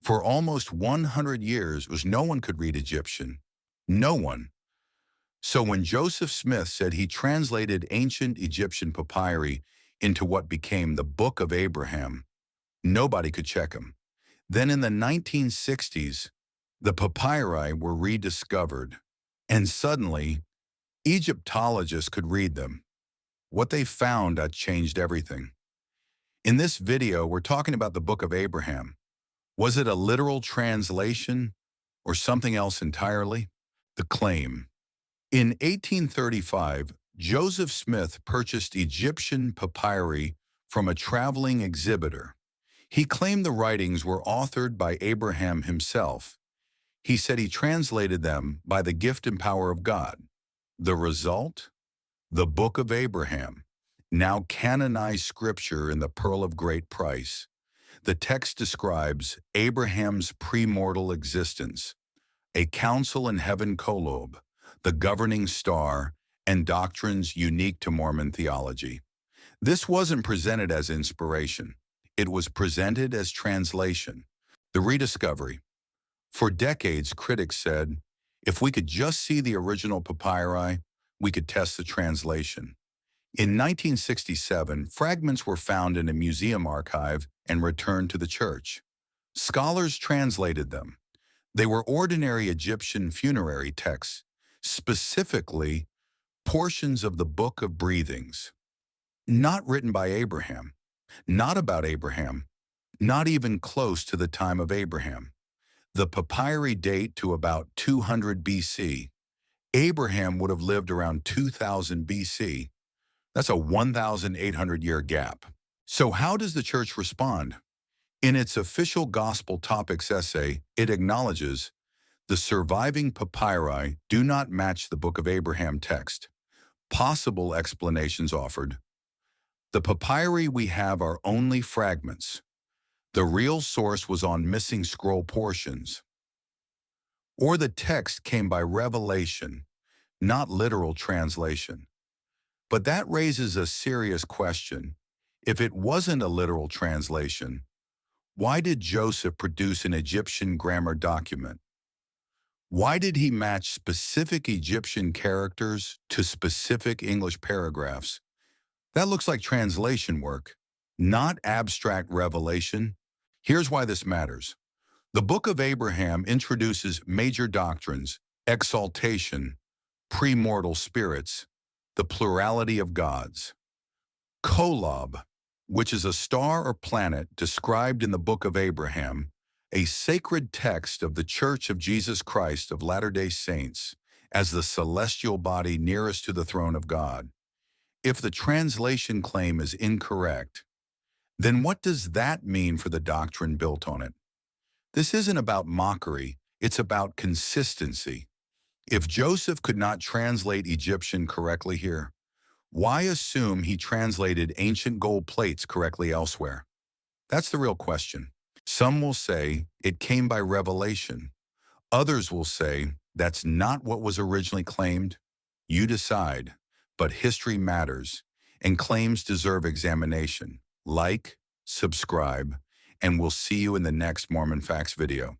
For almost 100 years, no one could read Egyptian. No one. So when Joseph Smith said he translated ancient Egyptian papyri into what became the Book of Abraham, nobody could check him. Then in the 1960s, the papyri were rediscovered, and suddenly, Egyptologists could read them. What they found had changed everything. In this video, we're talking about the Book of Abraham. Was it a literal translation or something else entirely? The claim. In 1835, Joseph Smith purchased Egyptian papyri from a traveling exhibitor. He claimed the writings were authored by Abraham himself. He said he translated them by the gift and power of God. The result? The Book of Abraham, now canonized scripture in the Pearl of Great Price. The text describes Abraham's premortal existence, a council in heaven Kolob, the governing star, and doctrines unique to Mormon theology. This wasn't presented as inspiration. It was presented as translation, the rediscovery. For decades, critics said, if we could just see the original papyri, we could test the translation. In 1967, fragments were found in a museum archive and returned to the church. Scholars translated them. They were ordinary Egyptian funerary texts, specifically portions of the Book of Breathings. Not written by Abraham, not about Abraham, not even close to the time of Abraham. The papyri date to about 200 BC. Abraham would have lived around 2000 BC. That's a 1,800-year gap. So how does the church respond? In its official Gospel Topics essay, it acknowledges the surviving papyri do not match the Book of Abraham text. Possible explanations offered. The papyri we have are only fragments. The real source was on missing scroll portions. Or the text came by revelation, not literal translation. But that raises a serious question. If it wasn't a literal translation, why did Joseph produce an Egyptian grammar document? Why did he match specific Egyptian characters to specific English paragraphs? That looks like translation work, not abstract revelation. Here's why this matters. The Book of Abraham introduces major doctrines, exaltation, premortal spirits, the plurality of gods. Kolob, which is a star or planet described in the Book of Abraham, a sacred text of the Church of Jesus Christ of Latter-day Saints, as the celestial body nearest to the throne of God. If the translation claim is incorrect, then what does that mean for the doctrine built on it? This isn't about mockery, it's about consistency. If Joseph could not translate Egyptian correctly here, why assume he translated ancient gold plates correctly elsewhere? That's the real question. Some will say it came by revelation. Others will say that's not what was originally claimed. You decide, but history matters, and claims deserve examination. Like, subscribe, and we'll see you in the next Mormon Facts video.